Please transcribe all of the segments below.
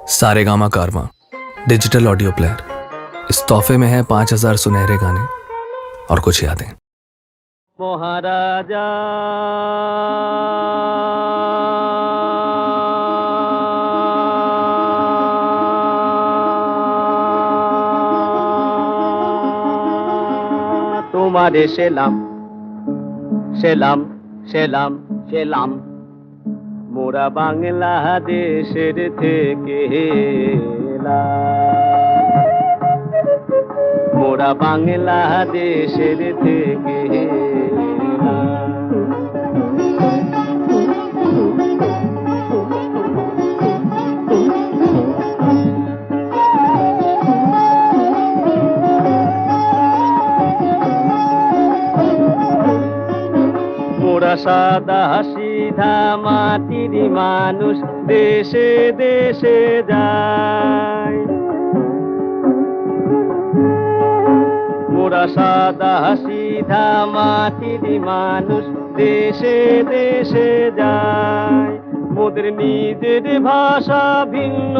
सारेगामा कारवा digital audio player. इस तोहफे में है 5000 सुनहरे गाने और कुछ यादें। महाराजा তোমারে সেলাম সেলাম সেলাম সেলাম, মোরা বাংলাদেশের থেকে এলাম, মোরা বাংলাদেশের থেকে এলাম। মোরা সাদা সিধা মাটির মানুষ, দেশে দেশে যায়। মোরা সাদা সিধা মাটির মানুষ, দেশে দেশে যায়। মোদের নিজের ভাষা ভিন্ন,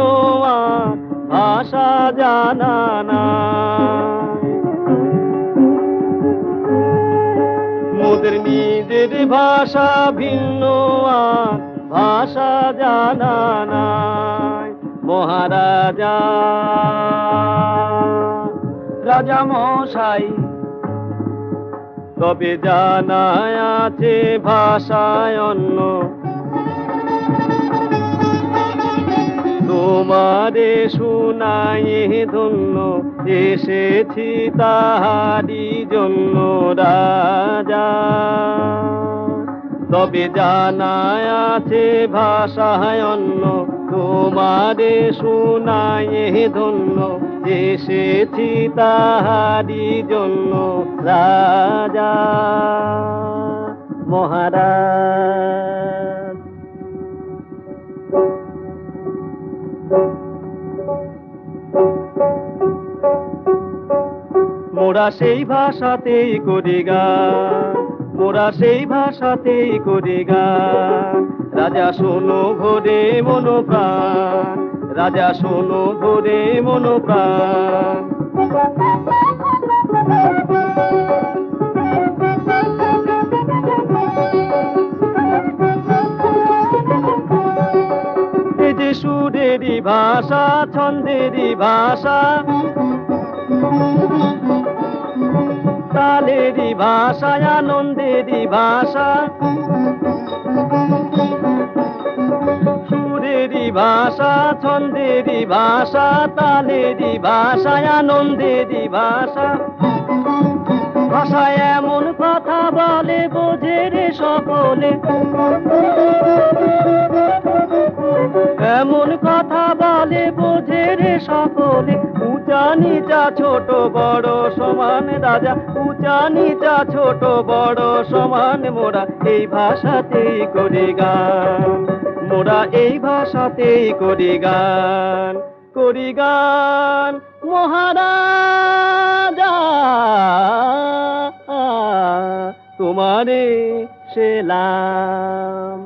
আর ভাষা জানা নাই। মোদের নিজের ভাষা ভিন্ন, আর ভাষা জানা নাই। মহারাজা রাজা মশাই তবে জানা আছে ভাষায় অন্য, তোমারে শুনাই ধন্য, এসেছি তাহারি জন্য রাজা। তবে জানা আছে ভাষায় অন্য, তোমারে শুনাই ধন্য, এসেছি তাহারি জন্য রাজা। মহারাজ মোরা সেই ভাষাতেই করি গান, মোরা সেই ভাষাতেই করি গান। রাজা শোনো ভোরে মনো প্রাণ, রাজা শোনো ভোরে মনো প্রাণ। এই যে সুরেরই ভাষা, ছন্দেরই ভাষা, তালেরই ভাষা, আনন্দেরই ভাষা। সুরেরই ভাষা, ছন্দেরই ভাষা, তালেরই ভাষা, আনন্দেরই ভাষা। ভাষায় এমন কথা বলে বোঝে রে সকলে, এমন কথা বলে বোঝে রে সকলে। উঁচা নিচা ছোট বড় সমান রাজা, উঁচা নিচা ছোট বড় সমান। মোরা এই ভাষাতেই করি গান, মোরা এই ভাষাতেই করি গান, করি গান। মহারাজা তোমারে সেলাম।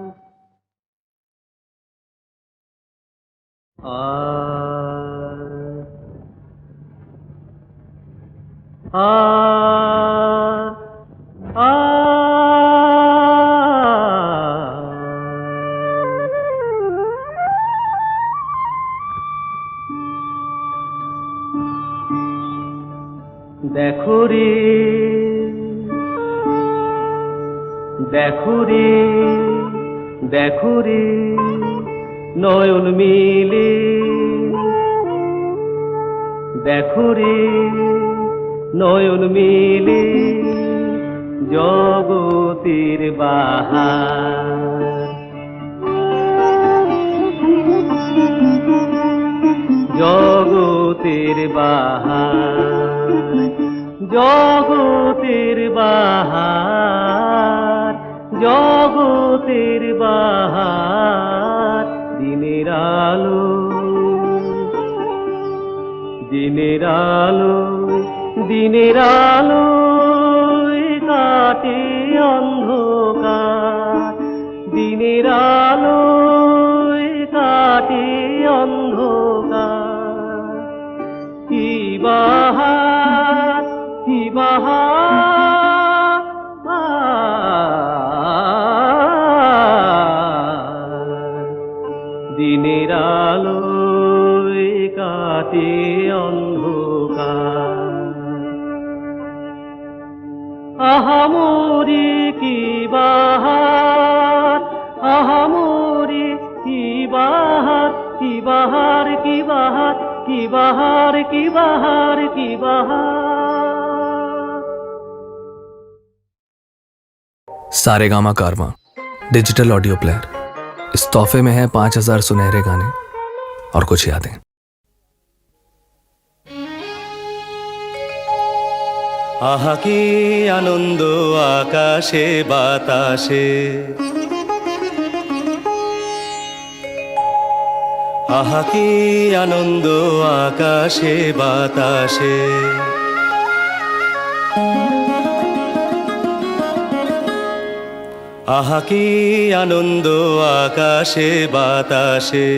দেখো রে দেখো রে দেখো রে নয়ন মিলে, দেখো রে নয়ন মিলে জগতের বাহার। জগতের বাহার, জগতের বাহার, জগতের বাহার। দিনের আলো, দিনের আলো, দিনের আলো কাটে অন্ধকার। দিনের আলো কাটে অন্ধকার। বাহার কি বাহার দিনের আলোয় কাটে অন্ধকার আহামরি কি বাহার আহামরি কি বাহার কি বাহার কি বাহার কি বাহার কি বাহার কি বাহার सारेगामा कारवा डिजिटल ऑडियो प्लेयर। इस तोहफे में है 5,000 सुनहरे गाने और कुछ यादें। আহা কি আনন্দ আকাশে বাতাসে আহা কি আনন্দ আকাশে বাতাসে আহা কি আনন্দ আকাশে বাতাসে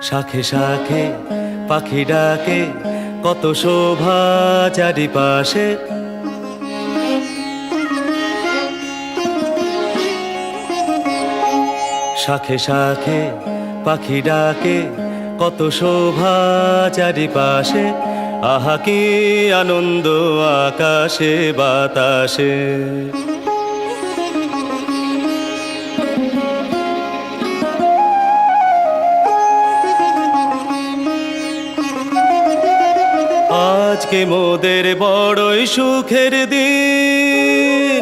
শাখে শাখে পাখি ডাকে কত শোভা চারিপাশে শাখে শাখে পাখি ডাকে কত শোভা চারিপাশে আহা কি আনন্দ আকাশে বাতাসে আজকে মোদের বড়ই সুখের দিন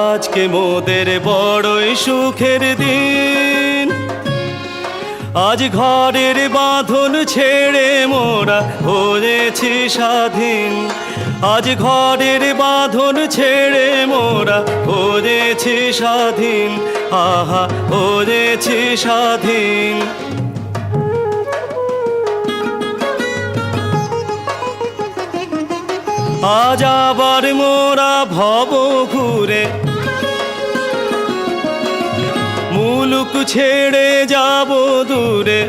আজকে মোদের বড়ই সুখের দিন আজ ঘরের বাঁধন ছেড়ে মোরা হয়েছি স্বাধীন আজ ঘরের বাঁধন ছেড়ে মোরা হয়েছি স্বাধীন আহা হয়েছি স্বাধীন আজ আবার মোরা ভব ঘুরে মুলুক ছেড়ে যাব দূরে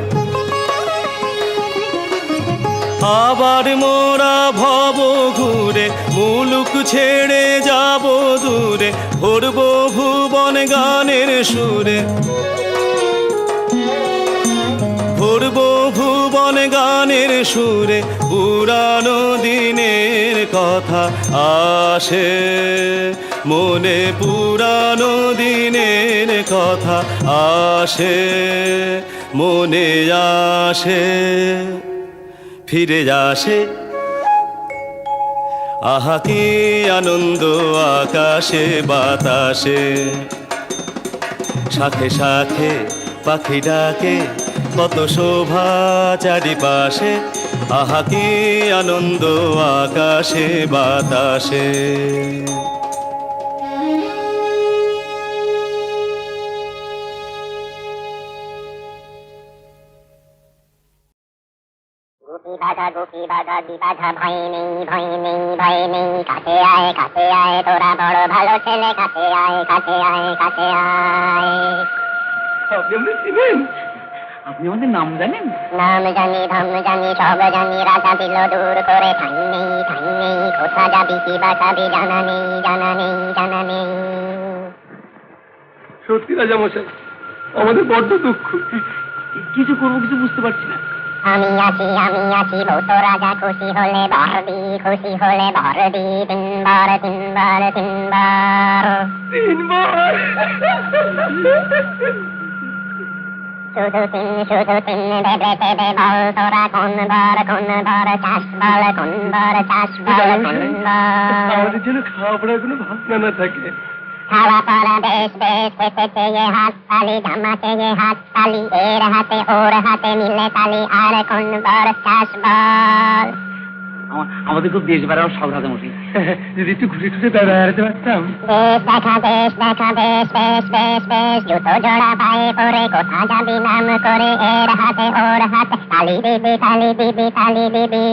আবার মোরা ভব ঘুরে মুলুক ছেড়ে যাব দূরে ভরব ভুবন গানের সুরে ভরব ভুবন গানের সুরে পুরানো দিনের কথা আসে মনে পুরানো দিনের কথা আসে মনে আসে ফিরে আসে আহা কি আনন্দ আকাশে বাতাসে শাখে শাখে পাখি ডাকে কত শোভা চারিপাশে আহা কি আনন্দ আকাশে বাতাসে গোপী বাধা বিবাধা ভয় নেই ভয় নেই ভয় নেই কাছে আয় তোরা বড় ভালো ছেলে কাছে আয় কাছে আয় কাছে আয় আপনি আমাদের চিনেন আপনি আমাদের নাম জানেন নাম জানি ধাম জানি সব জানি রাজা দিল দূর করে ঠাই নেই কোথা যাবি কি বা খাবি জানা নেই জানা নেই জানা নেই সত্যি রাজা মশাই আমাদের বড্ড দুঃখ কিছু করবো কিছু বুঝতে পারছি না আমি আছি ভূত রাজা খুশি হলে বরদি তিনবার শুধু তিন ভেবে ভেবে বল তোরা কোন বার চাষ বল কোন বার চাষ বল কোন বার আমাদের যেন খাওয়া পড়ার কোনো ভাবনা না থাকে খাওয়া পড়া বেশ খেতে চেয়ে হাত তালি জামাতে হাত তালি এর হাতে ওর হাতে মিলে তালি আর কোন বার চাষ বল আমাদের খুব দেশ বেড়ানোর শখ রাজা মশাই যদি একটু ঘুরে ঘুরে বেড়াতে পারতাম দেশ দেখা বেশ জুতো জোড়া পায়ে পরে কোথা যাবি নাম করে এর হাতে ওর হাতে তালি দিবি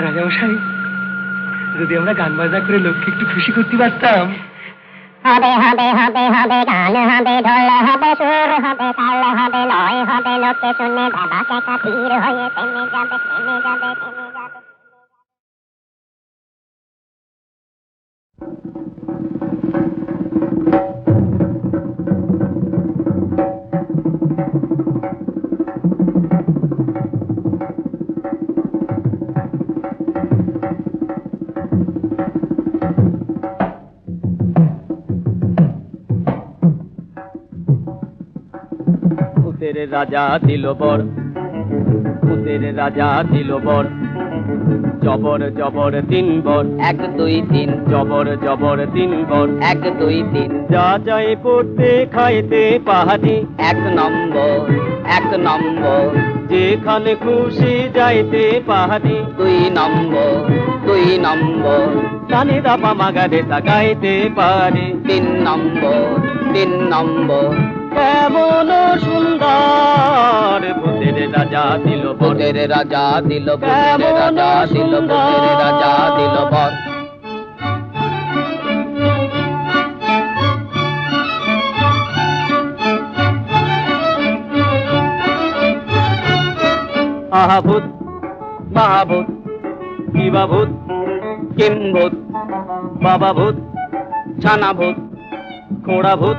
রাজা মশাই যদি আমরা গান বাজনা করে লোককে একটু খুশি করতে পারতাম। হবে হবে হবে হবে গান হবে, ঢোল হবে, সুর হবে, তাল হবে, লয় হবে, লোকে শুনে বাবা কাকা তীর হয়ে থেমে যাবে, থেমে যাবে, থেমে যাবে। ভূতের রাজা দিল বর, ভূতের রাজা দিল বর, জবর জবর তিন বর, 1 2 3 জবর জবর তিন বর, 1 2 3 যা চাই পড়তে খাইতে পাহাড়ি, 1 নম্বর 1 নম্বর যেখানে খুশি যাইতে পাহাড়ি, 2 নম্বর 2 নম্বর সানি দাপা মাগারে তাকাইতে পারি। 3 নম্বর 3 নম্বর কেমন সুন্দর ভূতের রাজা দিল বর, ভূতের রাজা দিল, ভূতের রাজা দিল, ভূতের রাজা দিল বর। আহা ভূত মহাভূত, কিবা ভূত, কিম্ভূত বাবা ভূত, ছানা ভূত, খোঁড়া ভূত,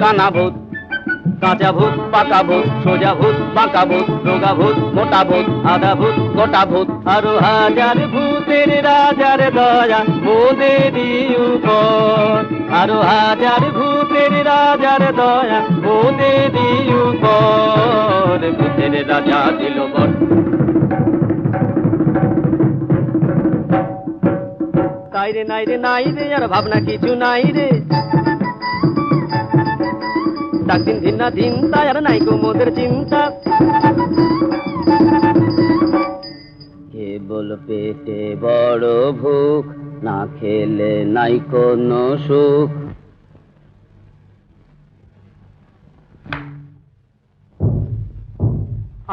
কানা ভূত, কাঁচা ভূত, পাকা ভূত, সোজা ভূত, বাঁকা ভূত, রোগা ভূত, মোটা ভূত, আধা ভূত, গোটা ভূত। আরো হাজার ভূতের রাজার দয়া মোদেরই উপর, আরো হাজার ভূতের রাজার দয়া মোদেরই উপর, ভূতের রাজা দিল বর। তাই রে নাই রে নাই রে আর ভাবনা কিছু নাই রে, ডাক দিন দিন না দিন তাই আর নাই গো মোদের চিন্তা, কেবল পেটে বড় ভুখ, না খেলে নাই কোনো সুখ।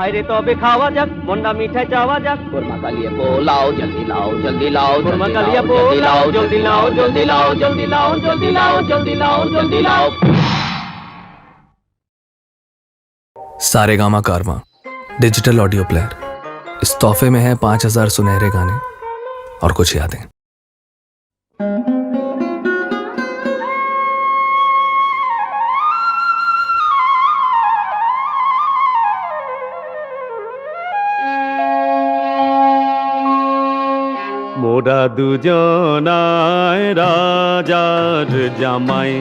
আইরে তবে খাওয়া যাক, মন্ডা মিঠাই চাওয়া যাক, কোরমা কালিয়ে পোলাও, জলদি লাও, জলদি লাও, কোরমা কালিয়া পোলাও, জলদি লাও, জলদি লাও, জলদি লাও, জলদি লাও, জলদি লাও, জলদি লাও। सारेगामा कारवां डिजिटल ऑडियो प्लेयर। इस तोहफे में है 5000 सुनहरे गाने और कुछ यादें। মোরা দুজনায় রাজার জামাই,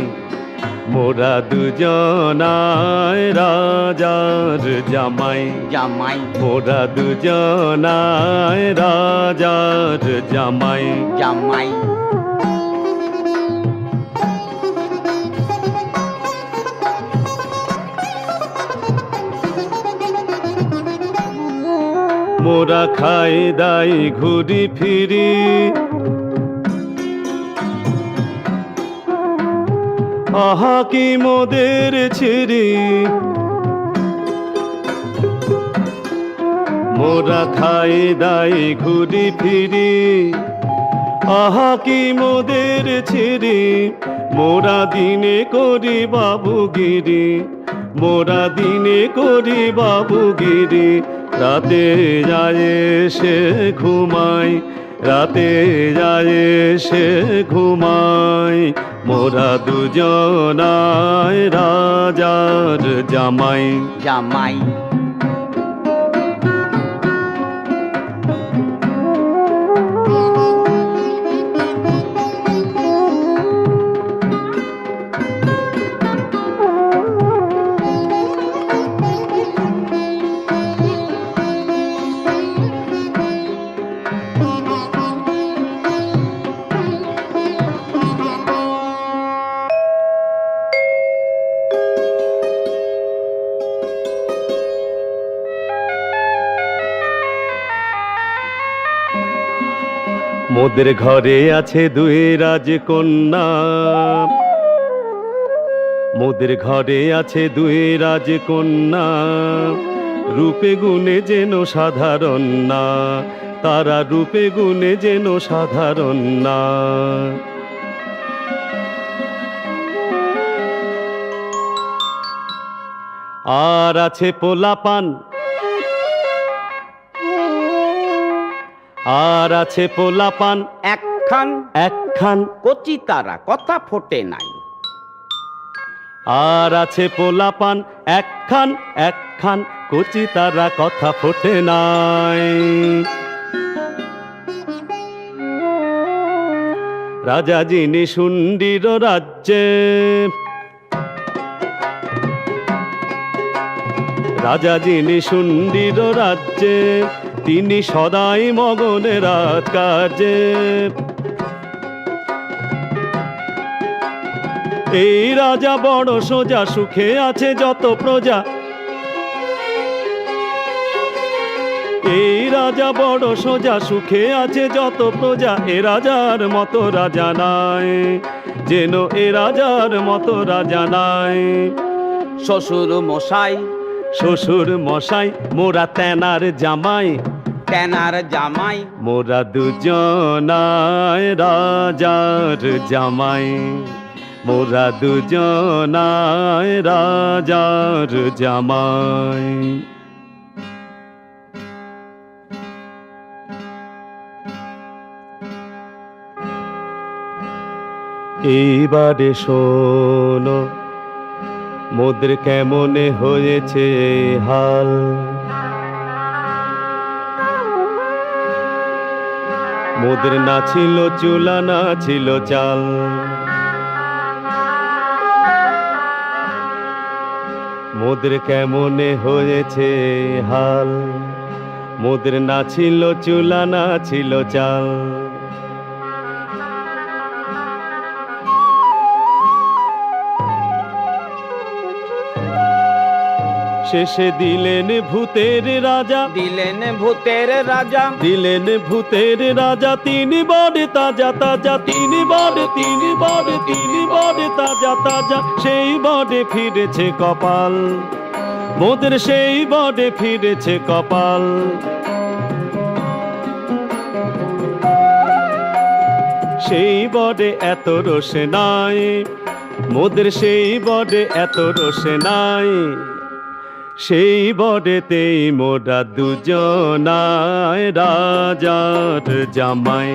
মোরা দুজনায় রাজার জামাই, জামাই মোরা দুজনায় রাজার জামাই, জামাই মোরা খাই দাই ঘুরি ফিরি, আহা কি মোদের ছিরি, মোরা খাই দাই ঘুরি ফিরি, আহা কি মোদের ছিরি, মোরা দিনে করি বাবুগিরি, মোরা দিনে করি বাবুগিরি, রাতে যায় সে ঘুমাই, রাতে যায় সে ঘুমাই, মোরা দুজনায় রাজার জামাই, জামাই মোদের ঘরে আছে দুই রাজকন্যা, মোদের ঘরে আছে দুই রাজকন্যা, রূপে গুণে যেন সাধারণ না, তারা রূপে গুণে যেন সাধারণ না। আর আছে পোলাপান, আর আছে পোলাপান একখান একখান, কচি তারা কথা ফোটে নাই। আর আছে পোলাপান একখান একখান, কচি তারা কথা ফোটে নাই। রাজা যিনি শুন্ডির রাজ্যে, রাজা যিনি শুন্ডির রাজ্যে, তিনি সদাই মগনে রাত কাজে। এই রাজা বড় সোজা, সুখে আছে যত প্রজা। এই রাজা বড় সোজা, সুখে আছে যত প্রজা। এ রাজার মতো রাজা নাই, যেন এ রাজার মতো রাজা নাই। শ্বশুর মশাই শ্বশুর মশাই মোরা তেনার জামাই, তেনার জামাই মোরা দুজনায় রাজার জামাই, মোরা দুজনায় রাজার জামাই। এইবারে শোনো মোদের কেমনে হয়েছে হাল। মোদের না ছিল চুলা, না ছিল চাল। মোদের কেমনে হয়েছে হাল। মোদের না ছিল চুলা, না ছিল চাল। শেষে দিলেন ভূতের রাজা, দিলেন ভূতের রাজা, দিলেন ভূতের রাজা। তিনি বড়ে তাজা তাজা, তিনি বড়ে, তিনি বড়ে, তিনি বড়ে তাজা তাজা। সেই বড়ে ফিরেছে কপাল, মোদের সেই বড়ে ফিরেছে কপাল। সেই বড়ে এত রোষে নাই, মোদের সেই বড়ে এত রোষে নাই। সেই বড়েতেই মোরা দুজনায় রাজার জামাই,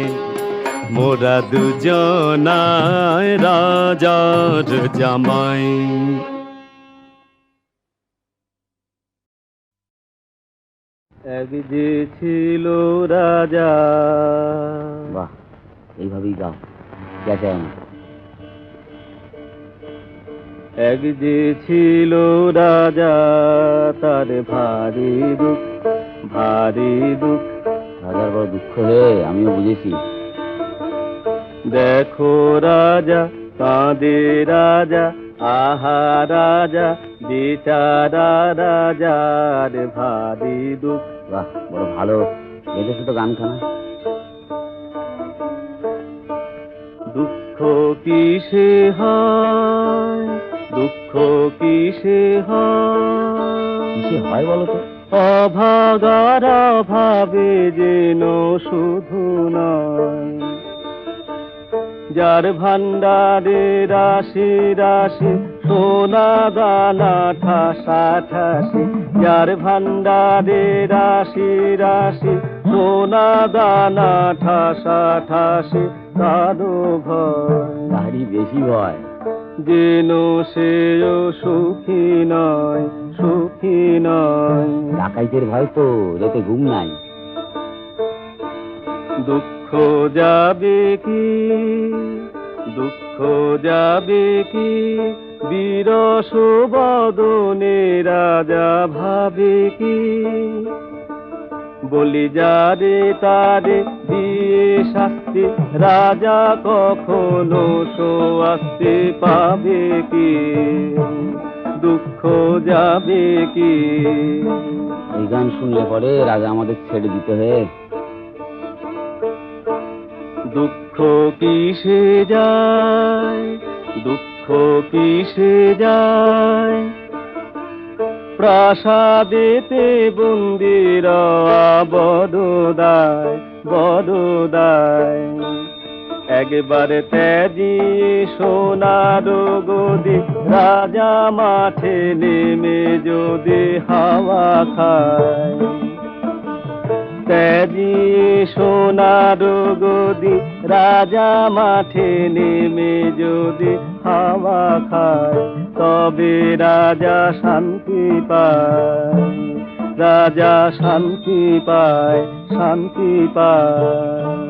মোরা দুজনায় রাজার জামাই। এক যে ছিল রাজা। বাহ, এইভাবেই গাও, গেছে না। এক যে ছিল রাজা, তার ভারী দুঃখ, ভারী দুঃখ। রাজার বড় দুঃখ রে, আমিও বুঝেছি। দেখো রাজা কাঁদে রাজা, আহা রাজা বেচারা রাজার ভারী দুঃখ। বাহ, বড় ভালো গেতেছে তো গানখানা। দুঃখ কিসে হয়, দুঃখ কিসে হয়, কিসে হয় বলো তো? অভাগার অভাবে যেন শুধু নয়। যার ভান্ডারে রাশি রাশি সোনা দানা ঠাসা ঠাসি, যার ভান্ডারে রাশি রাশি সোনা দানা ঠাসা ঠাসি, কারো ভয় তাহারই বেশি ভয়। যেন সেও সুখী নয়, সুখী নয়। ডাকাইতের ভয় তো, রাতে ঘুম নাই। দুঃখ যাবে কি, দুঃখ যাবে কি, বিরস বদনে রাজা ভাবে কি। বলি যারে তারে দিয়ে শাস্তি, রাজা কখনো শাস্তি পাবে কি। দুঃখ যাবে কি। এই গান শুনলে পরে রাজা আমাদের ছেড়ে দিতে হয়। দুঃখ কিসে যায়, দুঃখ কিসে যায়, প্রাসাদেতে বন্দিরা বড় দায়। বড় দায়। একবারে তেজি সোনার গদি রাজা মাঠে নেমে যদি হাওয়া খায়, তেজি সোনার গদি রাজা মাঠে নেমে যদি হাওয়া খায়, তবে রাজা শান্তি পায়, রাজা শান্তি পায়, শান্তি পায়।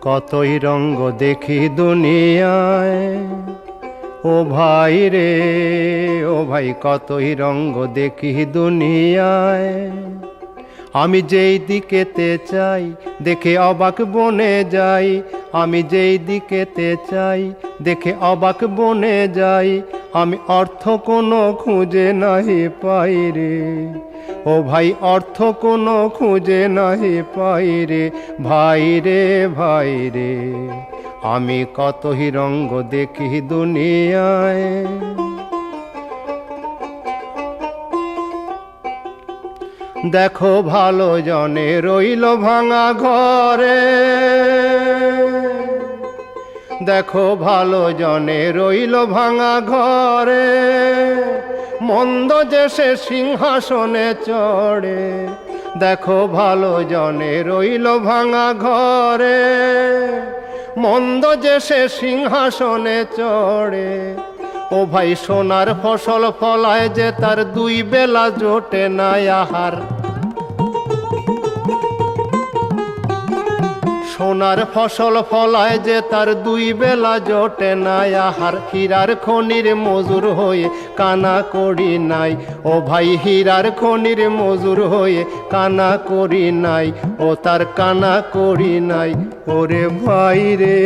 কতই রঙ্গ দেখি দুনিয়ায়, ও ভাই রে ও ভাই, কতই রঙ্গ দেখি দুনিয়ায়। আমি যেই দিকেতে চাই দেখে অবাক বনে যাই, আমি যেই দিকেতে চাই দেখে অবাক বনে যাই। আমি অর্থ কোনো খুঁজে নাহি পাই রে, ও ভাই অর্থ কোনো খুঁজে নাহি পাই রে, ভাই রে ভাই রে। আমি কতই রঙ্গ দেখি দুনিয়ায়। দেখো ভালো জনে রইল ভাঙা ঘরে, দেখো ভালো জনে রইল ভাঙা ঘরে। মন্দ যে সে সিংহাসনে চড়ে, দেখো ভালো জনে রইল ভাঙা ঘরে। মন্দ যে সে সিংহাসনে চড়ে, ও ভাই সোনার ফসল ফলায় যে তার দুই বেলা জোটে না আহার। সোনার ফসল ফলায় যে তার দুই বেলা জোটে না আহার। হীরার খনির মজুর হয়ে কানা করি নাই, ও ভাই হীরার খনির মজুর হয়ে কানা করি নাই, ও তার কানা করি নাই। ওরে ভাই রে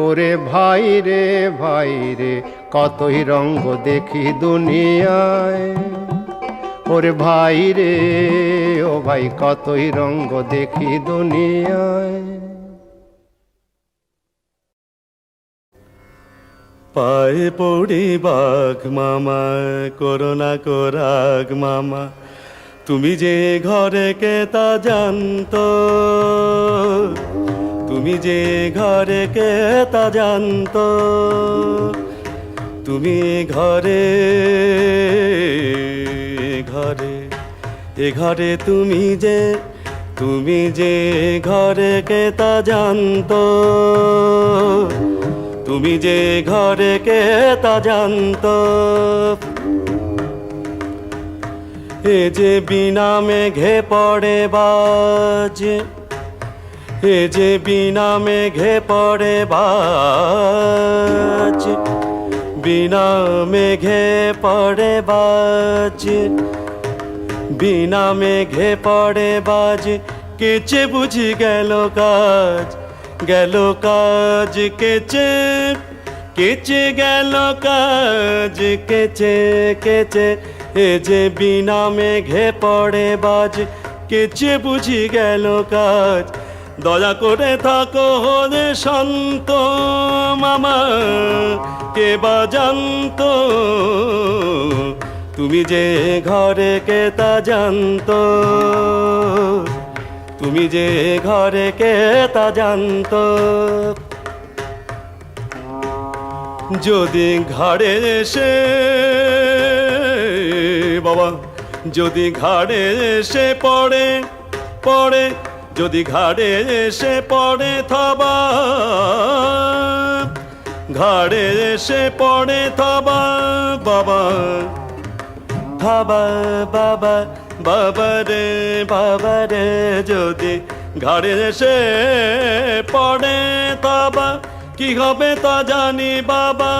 ওরে ভাই রে ভাই রে, কতই রঙ্গ দেখি দুনিয়ায়। ওরে ভাই রে ও ভাই, কতই রঙ্গ দেখি দুনিয়ায়। পায়ে পড়ি বাঘ মামা, করোনা কোরাগ মামা, তুমি যে ঘরে কে তা জানতো, তুমি যে ঘরে কে তা জানতো। তুমি ঘরে ঘরে এ ঘরে তুমি যে ঘরে কে তা জানতো, তুমি যে ঘরে কে তা জানতো। এ যে বিনা মেঘে পড়ে বাজ, এ যে বিনা মেঘে পড়ে বাজ, বিনা মেঘে পড়ে বাজ, বিনা মেঘে পড়ে বাজ। কেচে বুঝি গেল কাজ, গেল কাজ কেচে, কেচে গেল কাজ কেচে কেচে। এ যে বিনা মেঘে পড়ে বাজ, কেচে বুঝি গেল কাজ। দয়া করে থাকো হলে শান্ত মামা, কে বা জানতো, তুমি যে ঘরে কে তা জানতো, তুমি যে ঘরে কে তা জানতো। যদি ঘাড়ে এসে বাবা, যদি ঘাড়ে এসে পড়ে পড়ে, যদি ঘাড়ে এসে পড়ে থাবা, ঘাড়ে এসে পড়ে থাবা বাবা, থাবা বাবা, বাবা রে বাবা রে। যদি ঘাড়ে এসে পড়ে থাবা, কি হবে তা জানি বাবা।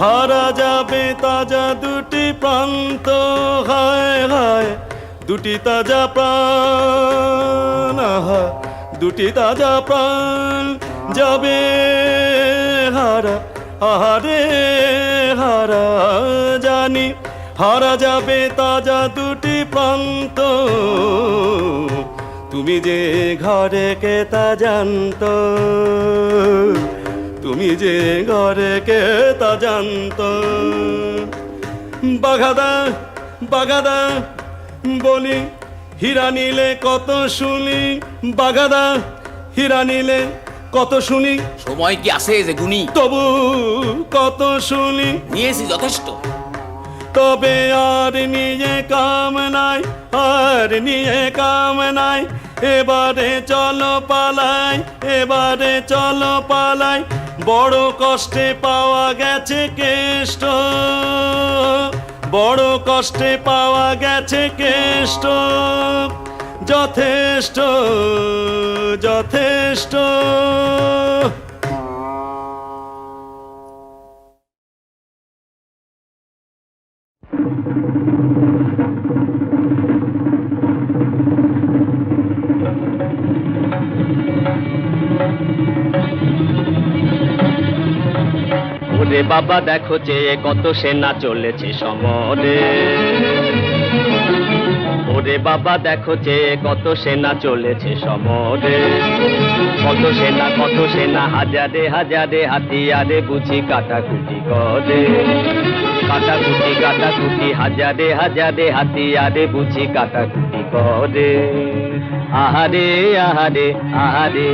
হারা যাবে তাজা দুটি প্রান্ত, হায় হায় দুটি তাজা প্রাণ, আহা দুটি তাজা প্রাণ যাবে হারা, আহারে হারা জানি, হারা যাবে তাজা দুটি প্রান্ত, তুমি যে ঘরে কে তা জানত, তুমি যে ঘরে কে তা জানত। বাঘাদা বাঘাদা বলি, হীরা নিলে কত শুনি, বাঘাদা হীরা নিলে কত শুনি, সময় কি আসে যে গুণী? তবু কত শুনি, নিয়েছি যথেষ্ট। তবে আর নিয়ে কাম নাই, আর নিয়ে কাম নাই, এবারে চলো পালাই, এবারে চলো পালাই, বড় কষ্টে পাওয়া গেছে কেষ্ট, বড় কষ্টে পাওয়া গেছে কেষ্ট, যথেষ্ট যথেষ্ট। ওরে বাবা দেখো যে কত সেনা চলেছে সমরে, ওরে বাবা দেখো যে কত সেনা চলেছে সমরে, কত সেনা হাজারে হাজারে হাতিয়ারে বুঝি কাটাকুটি করে, কাটাকুটি হাজারে হাজারে হাতিয়ারে বুঝি কাটাকুটি করে। আহারে আহারে আহারে,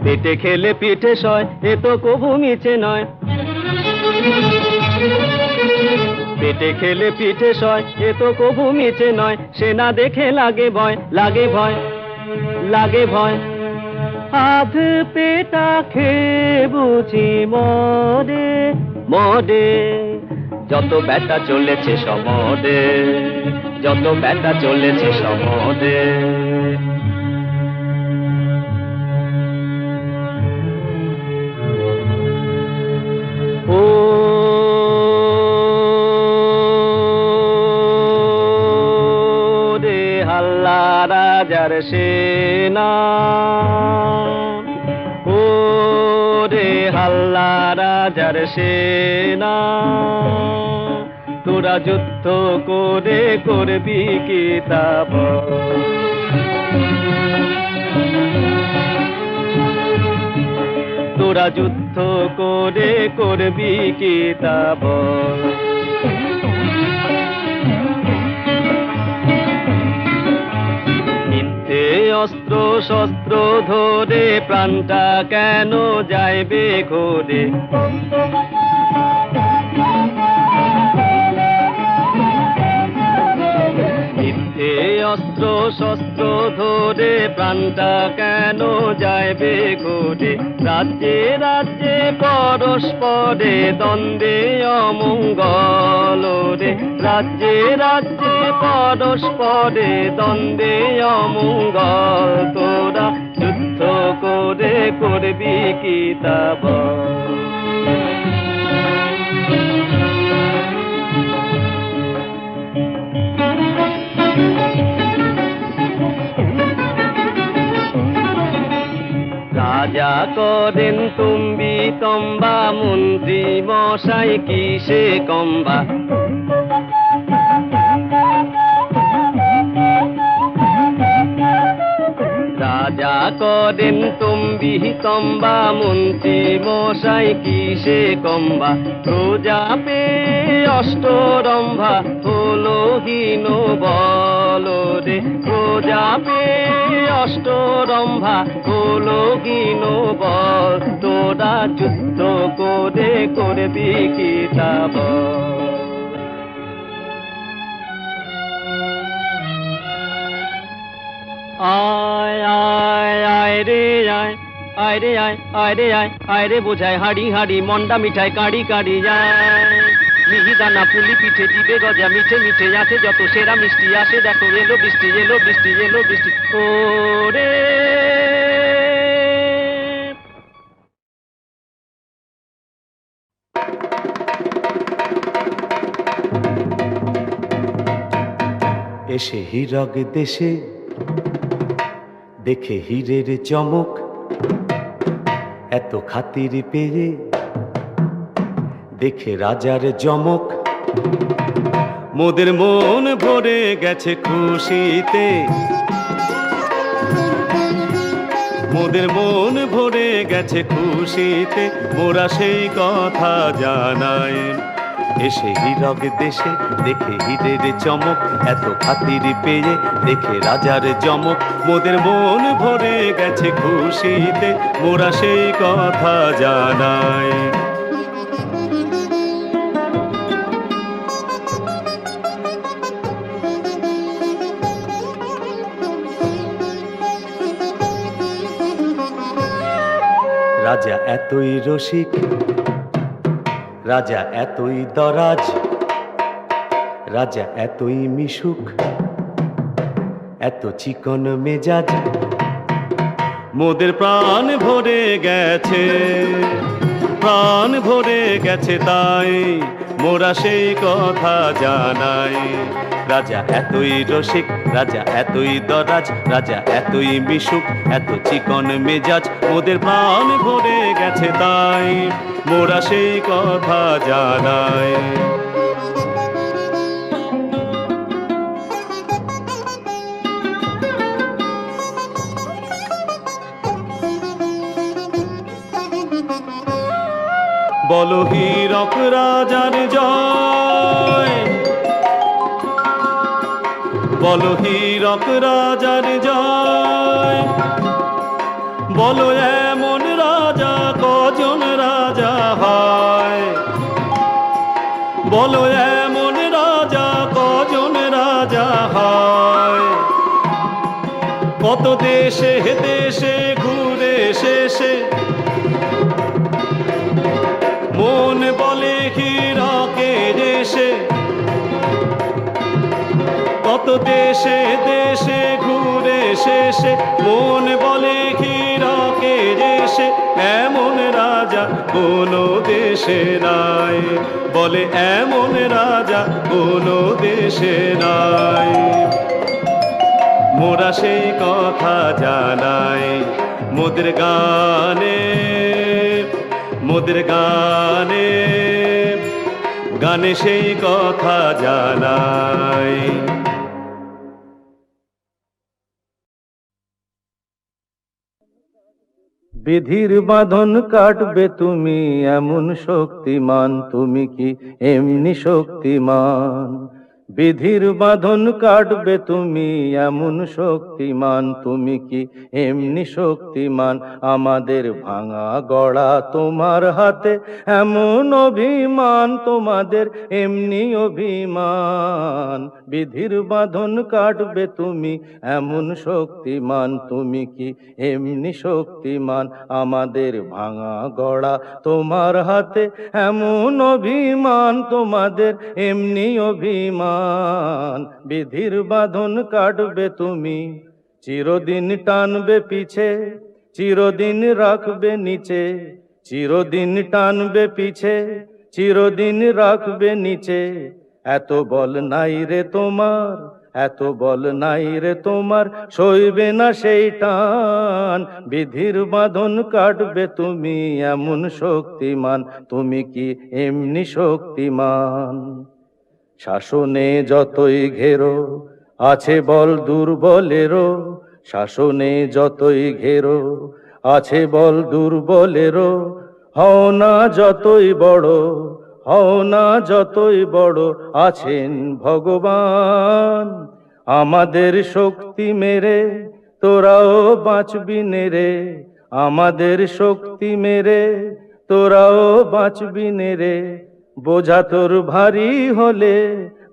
পেটে খেলে পিঠে সয়, এ তো কবু মিছে নয়, পেটে খেলে পিঠে সয়, এ তো কবু মিছে নয়, সেনা দেখে লাগে ভয়, লাগে ভয়, লাগে ভয়। আধ পেটা খেয়ে বুঝি মরে, মরে, যত ব্যাটা চলেছে সমরে, যত ব্যাটা চলেছে সমরে। ও রে হাল্লা রাজার সেনা, ও রে হাল্লা রাজার সেনা, তোরা যুদ্ধ করে করবি কি তা বল, তোরা যুদ্ধ করে করবি কি তা বল। মিথ্যে অস্ত্র শস্ত্র ধরে প্রাণটা কেন যাইবে ঘোরে, মিথ্যে অস্ত্র শস্ত্র ধরে প্রাণটা কেন যাইবে ঘোরে। রাজ্যে রাজ্যে পরস্পরে দ্বন্দ্বে অমঙ্গল রে, রাজ্যে রাজ্যে পরস্পরে দ্বন্দ্বে অমঙ্গল, তোরা যুদ্ধ করে করবি কি তা বল। রাজা করেন তুমি তম্বা, মন্ত্রী মশাই কিসে কম্বা, রাজা করেন তুমি তম্বা, মন্ত্রী মশাই কিসে কম্বা, প্রজা পে অষ্টরম্ভা হলো হীন বল রে, প্রজা পে অষ্টরম্ভা হলো হীন বল, তোরা যুদ্ধ করে করবি কি তা বল। আয় আয় আয় রে আয়, আয় রে আয়, আয় রে আয়, আয় রে বোঝায় হাড়ি হাড়ি, মন্ডা মিঠাই কাড়ি কাড়ি যায়, মিহিদানা পুলি পিঠে দিবে গজা, মিঠে মিঠে আছে যত সেরা মিষ্টি আসে, দেখো এলো বৃষ্টি এলো বৃষ্টি এলো বৃষ্টি। ও রে এসে হীরক দেশে দেখে হীরের চমক, এত খাতির পেয়ে দেখে রাজার জমক, মোদের মন ভরে গেছে খুশিতে, মোদের মন ভরে গেছে খুশিতে, মোরা সেই কথা জানাই। এসে হীরক দেশে দেখে হীরের চমক, এত খাতির পেয়ে দেখে রাজার জমক, মোদের মন ভরে গেছে খুশিতে, মোরা সেই কথা জানাই। রাজা এতই রসিক, রাজা এতই দরাজ, রাজা এতই মিশুক, এত চিকন মেজাজ, মোদের প্রাণ ভরে গেছে, প্রাণ ভরে গেছে, তাই মোরা সেই কথা জানাই। রাজা এতই রসিক, রাজা এতই দরাজ, রাজা এতই মিশুক, এত চিকন মেজাজ, মোদের প্রাণ ভরে গেছে, তাই মোরা সেই কথা জানাই। বলো হীরক রাজার জয়, বলো হীরক রাজার জয়, বলো এমন রাজা কজন রাজা হয়, বলো এমন রাজা কজন রাজা হয়। কত দেশে দেশে ঘুরে শেষে মন বলে হীরকের দেশে, কত দেশে দেশে ঘুরে শেষে মন বলে হীরকের দেশে, এমন রাজা কোনো দেশে নাই, বলে এমন রাজা কোনো দেশে নাই। মোরা সেই কথা জানাই মোদের গানে, মোদের গানে, গানে সেই কথা জানাই। বিধির বাঁধন কাটবে তুমি এমন শক্তিমান, তুমি কি এমনি শক্তিমান? বিধির বাঁধন কাটবে তুমি এমন শক্তিমান, তুমি কি এমনি শক্তিমান? আমাদের ভাঙা গড়া তোমার হাতে এমন অভিমান, তোমাদের এমনি অভিমান। বিধির বাঁধন কাটবে তুমি এমন শক্তিমান, তুমি কি এমনি শক্তিমান? আমাদের ভাঙা গড়া তোমার হাতে এমন অভিমান, তোমাদের এমনি অভিমান। বিধির বাঁধন কাটবে তুমি, চিরদিন টানবে পিছে, চিরদিন রাখবে নিচে, চিরদিন টানবে পিছে, চিরদিন রাখবে নিচে। এত বল নাই রে তোমার, এত বল নাই রে তোমার, সইবে না সেই টান। বিধির বাঁধন কাটবে তুমি এমন শক্তিমান, তুমি কি এমনি শক্তিমান? শাসনে যতই ঘেরো আছে বল দুর্বলেরও, শাসনে যতই ঘেরো আছে বল দুর্বলেরও। হও না যতই বড়, হও না যতই বড়, আছেন ভগবান। আমাদের শক্তি মেরে তোরাও বাঁচবি নেরে, আমাদের শক্তি মেরে তোরাও বাঁচবি নেরে। বোঝা তোর ভারী হলে,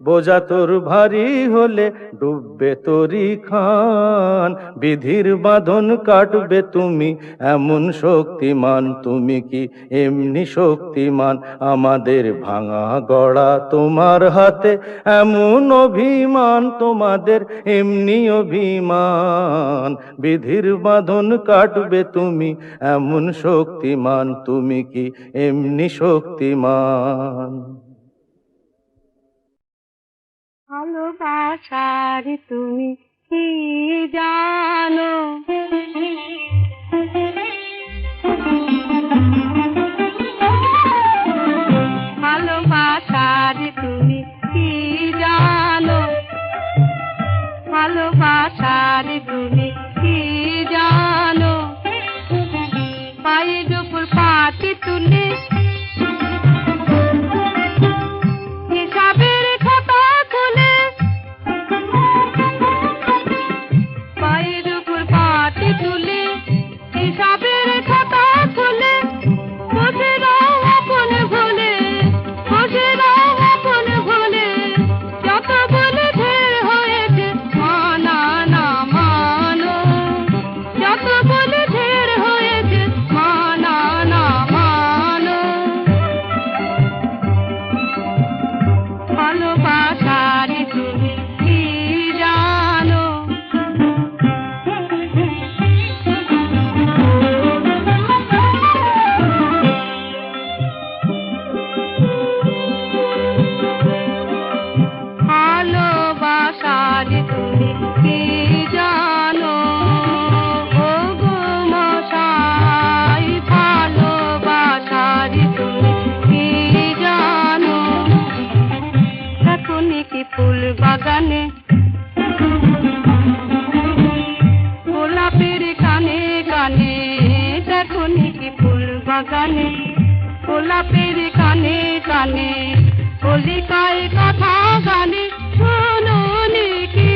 বোঝা তোর ভারী হলে ডুববে তোরি খান। বিধির বাঁধন কাটবে তুমি এমন শক্তিমান, তুমি কি এমনি শক্তিমান? আমাদের ভাঙা গড়া তোমার হাতে এমন অভিমান, তোমাদের এমনি অভিমান। বিধির বাঁধন কাটবে তুমি এমন শক্তিমান, তুমি কি এমনি শক্তিমান? ভালোবাসার তুমি কি জানো, ভালোবাসার তুমি কি জানো পায়ের উপর পাটি তুলে হিসাবের খাতা খুলে পায়ের উপর পাটি তুলে হিসাবের খাতা খুলে বসে রাও আপন ভুলে বসে রাও আপন ভুলে যত বলে ঢের হয়েছে মানা না মানো যত বলে ঢের হয়েছে মানা না মানো ভালোবাসার তুমি কি জানো ভালোবাসার তুমি কি জানো ও গো মশাই ভালোবাসার তুমি কি জানো এখনই কি ফুল বাগানে গোলাপের কানে কানে এখনই কি ফুল বাগানে গোলাপের কানে কানে কলিকায় কথা গানে শোনোনি কি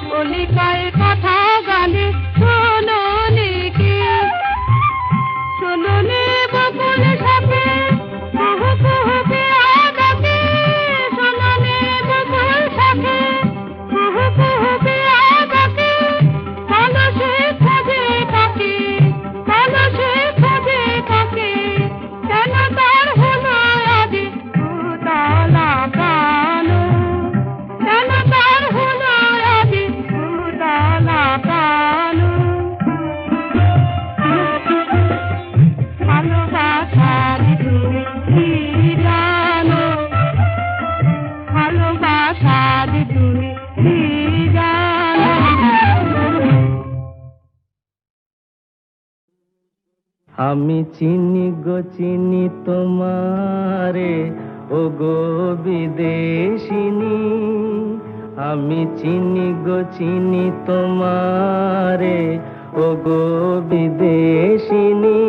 কলিকায় কথা গানে শোনোনি কি শোনোনি বকুল সাথে কুহু কুহু পিয়া ডাকে শোনোনি বকুল সাথে কুহু কুহু পিয়া ডাকে কলসে খোঁজে কাকে কলসে খোঁজে কাকে কেন তার হলো আদি উতলা প্রাণ কেন তার হলো আদি উতলা প্রাণ ভালোবাসার তুমি কি জানো ভালোবাসার তুমি কি জানো আমি চিনি গো চিনি তোমারে ও গো বিদেশিনী আমি চিনি গো চিনি তোমারে ও গো বিদেশিনী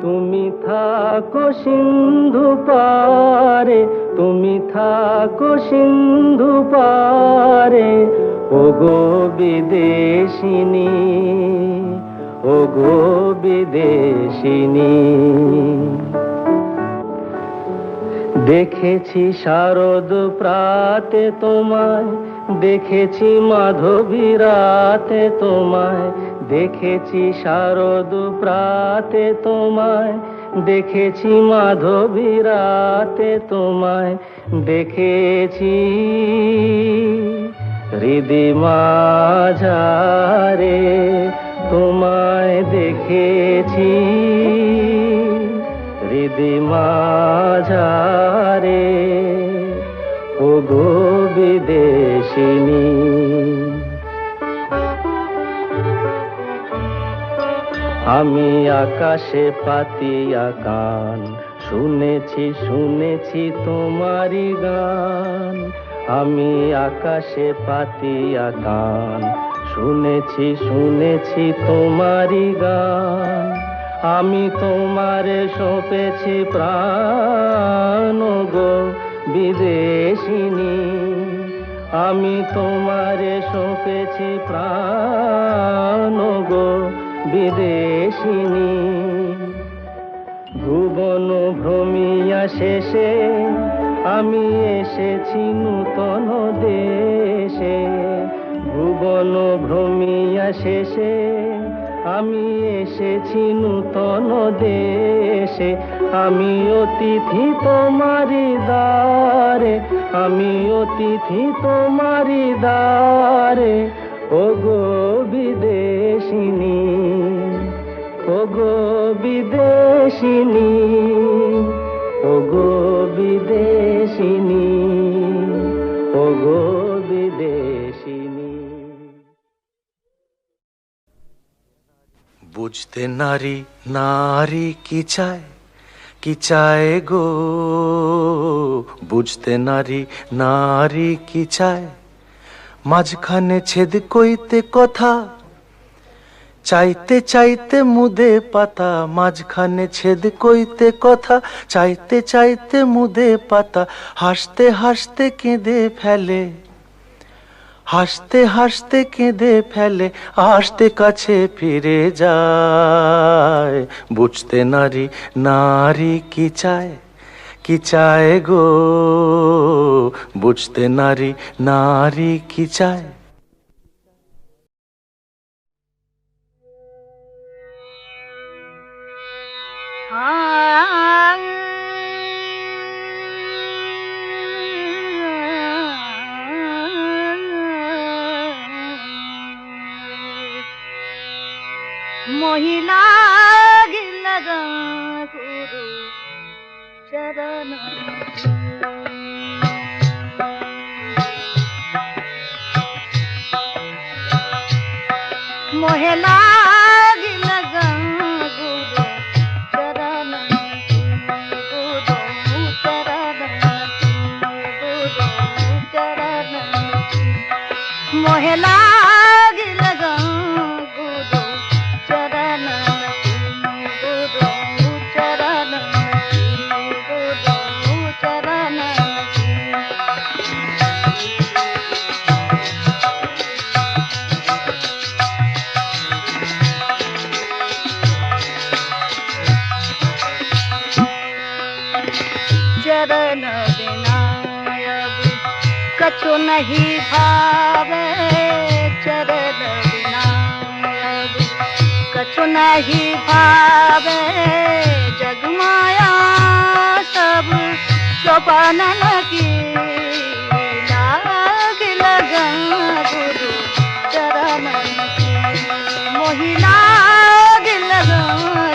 তুমি থাকো সিন্ধু পারে তুমি থাকো সিন্ধু পারে ও গো বিদেশিনী ও গো বিদেশিনী দেখেছি শারদ প্রাতে তোমায় দেখেছি মাধবী রাতে তোমায় দেখেছি শারদ প্রাতে তোমায় দেখেছি মাধবী রাতে তোমায় দেখেছি হৃদি মাঝারে তোমায় দেখেছি হৃদি মাঝারে ও গো বিদেশিনী আমি আকাশে পাতিয়া গান শুনেছি শুনেছি তোমারি গান আমি আকাশে পাতিয়া গান শুনেছি শুনেছি তোমারি গান আমি তোমারে সঁপেছি প্রাণ গো বিদেশিনী আমি তোমারে সঁপেছি প্রাণ গো বিদেশিনী ভুবন ভ্রমিয়া শেষে আমি এসেছি নূতন দেশে ভুবন ভ্রমিয়া শেষে আমি এসেছি নূতন দেশে আমি অতিথি তোমারি দ্বারে আমি অতিথি তোমারি দ্বারে ও গো বিদেশিনী ও গো বিদেশিনী ও গো বিদেশিনী ও গো বিদেশিনী বুঝতে নারী নারী কি চায় গো বুঝতে নারী নারী কি চায়, মাঝখানে ছেদ কইতে কথা, চাইতে চাইতে মুদে পাতা, মাঝখানে ছেদ কইতে কথা, চাইতে চাইতে মুদে পাতা, হাসতে হাসতে কেঁদে ফেলে, হাসতে হাসতে কেঁদে ফেলে, আসতে কাছে ফিরে যায়। বুঝতে নারী নারী কি চায়, কি চায় গো, বুঝতে নারী নারী কি চায়। মহিলা গিলগা গুরু চরণ মহিলা গিলগা গুরু চরণ গুরু চরণ গুরু চরণ মহিলা গিলগা গুরু চরণ গুরু চরণ গুরু চরণ चरण बिना अब कछु नहीं भावे, चरण बिना अब कछु नहीं भावे, जगमाया सब सोपान की लाग लगा गुरु चरण की, मोहिला लगा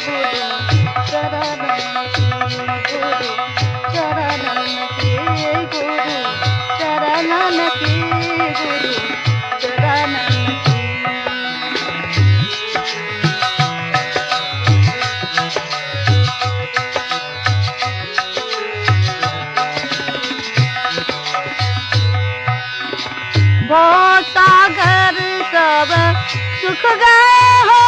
गुरु चरण गुरु चरणन की गुरु चरणन की गुरु चरणन की बहुत सागर सब सुख गए हो,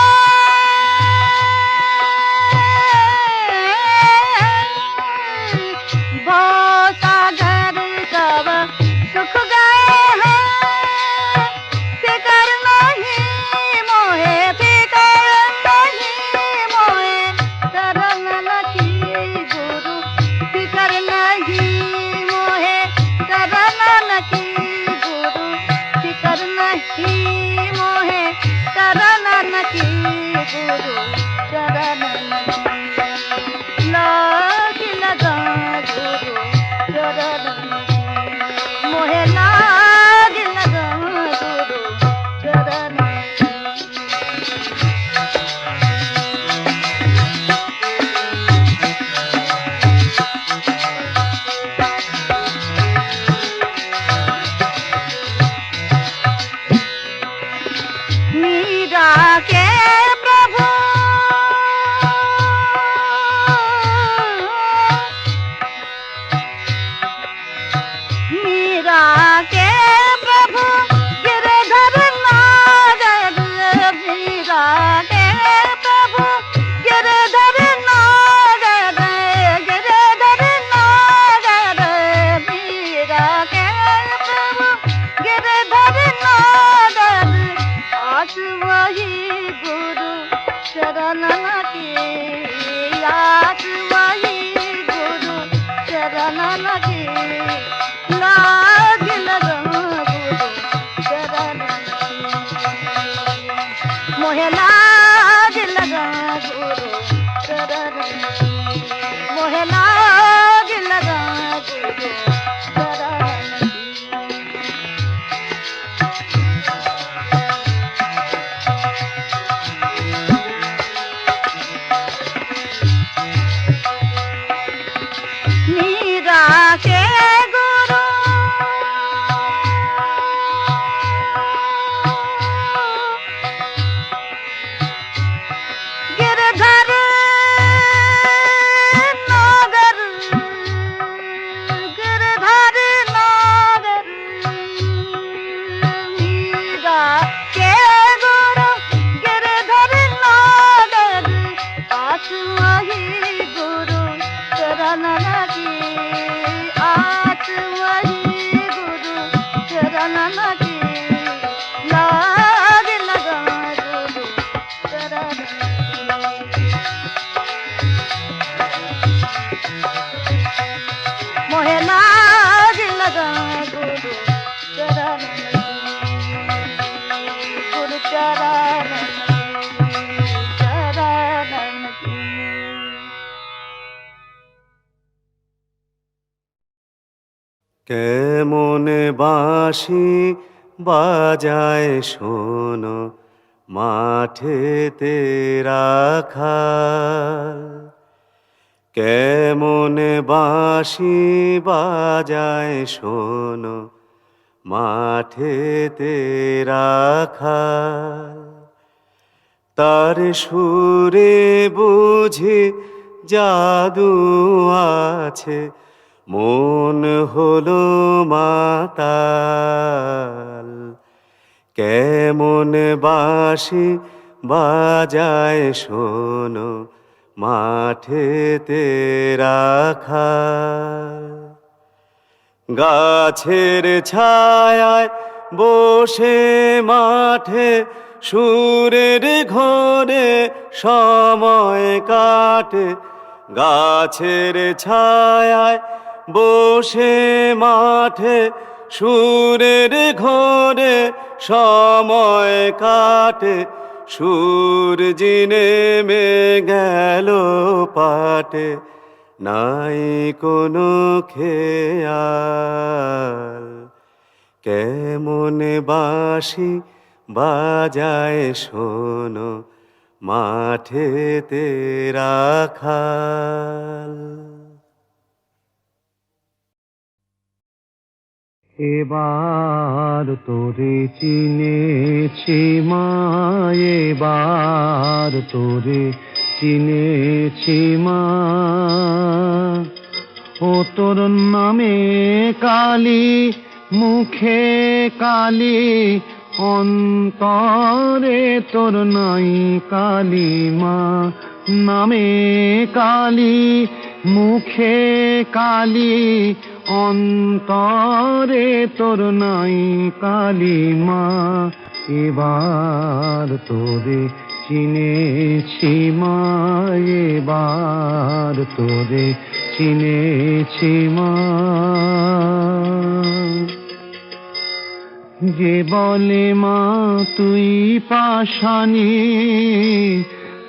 सागर सब सुख गए हैं, फिकर नहीं मोहे, फिकर नहीं मोहे, शरण की गुरु फिकर नहीं मोहे, शरण की गुरु फिकर नहीं मोहे, शरण की गुरु चरण लाग लगा गुरु चरण मोहे लाग लगा गुरु चरण मीरा के प्रभु मीरा के प्रभु गिरधर नागर, मीरा के प्रभु गिरधर नागर, गिरधर नागर, मीरा के प्रभु गिरधर नागर, आस वही गुरु चरण की, आस वही गुरु चरण की, लाग लगा गुरु चरण मोहे लाग लगा गुरु चरण मोहे लाग लगा गुरु चरण मीरा के गुरु गिरधर नागर, गिरधर मोहे नाग लगा गुरु चरण गुरु चरण चरण की। কেমন বাঁশি বাজায় শোনো মাঠেতে রাখাল, কেমন বাঁশি বাজায় শোনো মাঠেতে রাখাল, তার সুরে বুঝি জাদু আছে, মন হলো মাতাল। কেমন বাঁশি বাজায় শোনো মাঠেতে রাখাল, গাছের ছায়ায় বসে মাঠে সুরের ঘরে সময় কাটে, গাছের ছায়ায় বসে মাঠে সুরের ঘরে সময় কাটে, সূর্য নেমে গেল পাটে, নাই কোনো খেয়াল। কেমন বাঁশি বাজায় শোনো মাঠেতে রাখাল। এবার তোরে চিনেছি মা, এবার তোরে চিনেছি মা, ও তোর নামে কালী মুখে কালী, অন্তরে তোর নাই কালী মা, নামে কালী মুখে কালী, অন্তরে তোর নাই কালী মা। এবার তোরে চিনেছি মা, এবার তোরে চিনেছি মা। যে বলে মা তুই পাষাণী,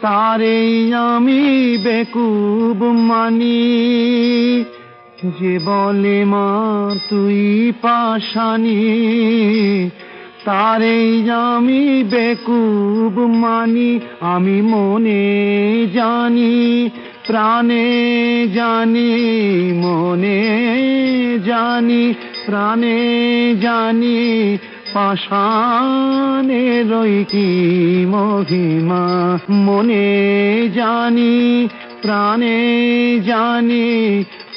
তারে আমি বেকুব মানি। যে বলে মা তুই পাষাণী, তারে আমি বেকুব মানি। আমি মনে জানি প্রাণে জানি, মনে জানি প্রাণে জানি, পাষাণেরই কি মহিমা। মনে জানি প্রাণে জানি,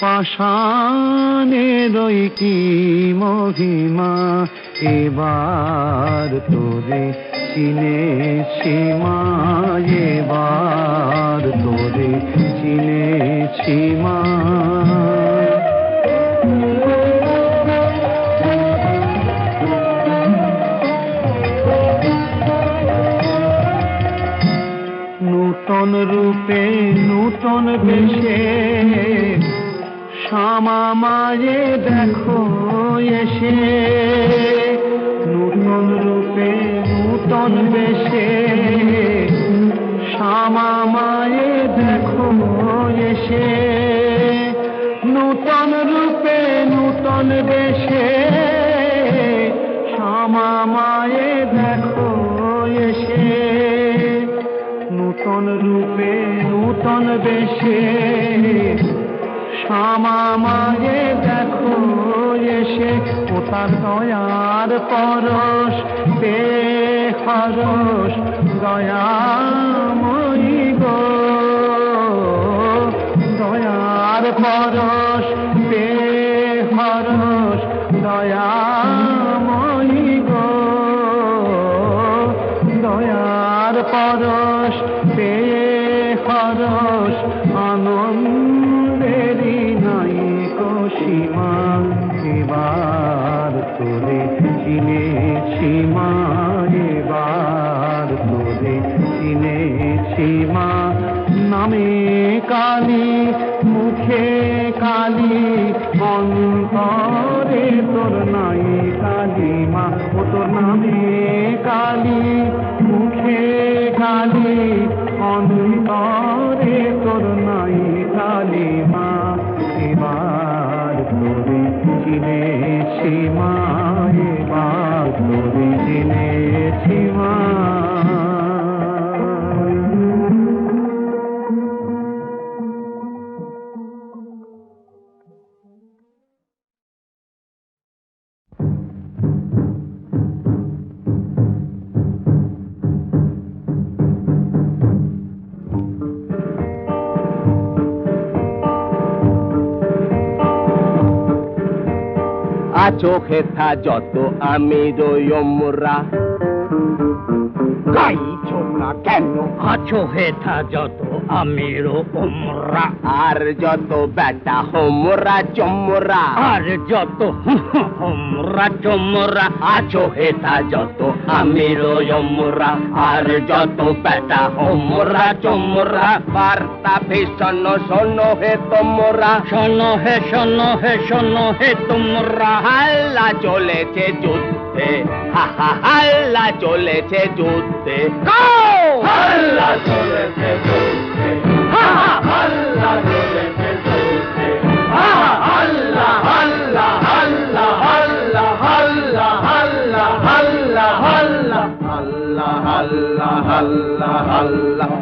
পাষাণেরই কি মহিমা। এবার তোরে চিনেছি মা, এবার তোরে চিনেছি মা। নূতন রূপে নূতন বেশে শ্যামা মায়ে দেখো এসে, নূতন রূপে নূতন বেশে শ্যামা মায়ে দেখো এসে, নূতন রূপে নূতন বেশে শ্যামা মায়ে দেখো এসে, নূতন রূপে নূতন বেশে শ্যামা মায়ে দেখো এসে। ও তার দয়ার পরশ পে হরস দয়াময়ী গো, দয়ার পরশ পে হরস দয়াময়ী গো, দয়ার পরশ পে হরস আনন্দেরি নাই সীমা। এবার তোরে চিনেছি মা, এবার তোরে চিনেছি মা। নামে কালী মুখে কালী, অন্তরে তোর নাই কালিমা, ও তোর নামে কালী, মুখে কালী, অন্তরে তোর নাই কালিমা। এবার তোরে চিনেছি মা, এবার তোরে চিনেছি মা। চোখে থা যত আমি রইমরা, গাইছো না কেন? আছো হেথা যত আমির ওমরা, আর যত বেটা হোমরা চমরা, আর যত হোমরা চমরা, আছো হেথা যত আমির ওমরা, আর যত বেটা হোমরা চমরা। বার্তা ভীষণ শোনো হে তোমরা, শোনো হে শোনো হে শোনো হে তোমরা। হাল্লা চলেছে যুদ্ধে, হা হা হাল্লা চলেছে যুদ্ধে, হাল্লা চলেছে যুদ্ধে, হা হা হাল্লা চলেছে যুদ্ধে, হা হা হাল্লা হাল্লা হাল্লা হাল্লা হাল্লা হাল্লা হাল্লা হাল্লা হাল্লা হাল্লা হাল্লা হাল্লা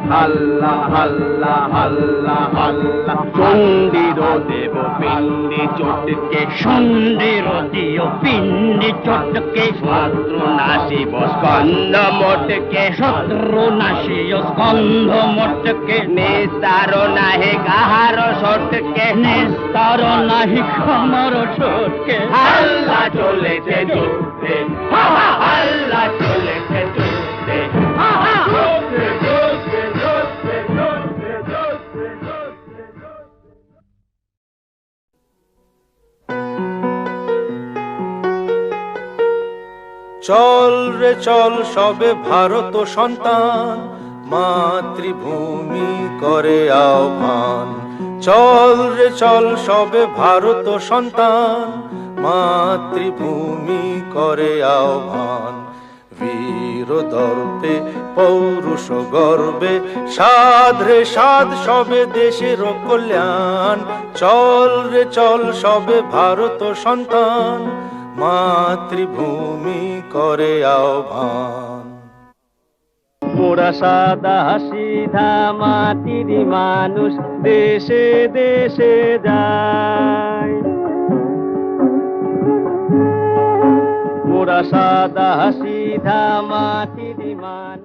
হাল্লা হাল্লা হাল্লা হাল্লা। চণ্ডীর দেব পিণ্ডি চটকে, সন্ধির দিও পিণ্ডি চটকে, শত্রু নাশিব স্কন্ধ মোটকে, শত্রু নাশিও স্কন্ধ মোটকে, নিস্তার নাহে কাহার সটকে, নিস্তার নাহি ক্ষমর ছোটকে। হাল্লা চলেছে যুদ্ধে, হা হা হাল্লা চলেছে যুদ্ধে, হা হা যুদ্ধে যুদ্ধে যুদ্ধে যুদ্ধে যুদ্ধে যুদ্ধে। চল রে চল সবে ভারত সন্তান, মাতৃভূমি করে আহ্বান। চল রে চল সবে ভারত সন্তান, মাতৃভূমি করে আহ্বান। বীর দর্পে পৌরুষ গর্বে, সাধ রে সাধ সবে দেশের কল্যাণ। চল রে চল সবে ভারত সন্তান, মাতৃভূমি করে আহ্বান। মোরা সাদা সিধা মাটির মানুষ, দেশে দেশে যায়। মোরা সাদা সিধা মাটির মানুষ।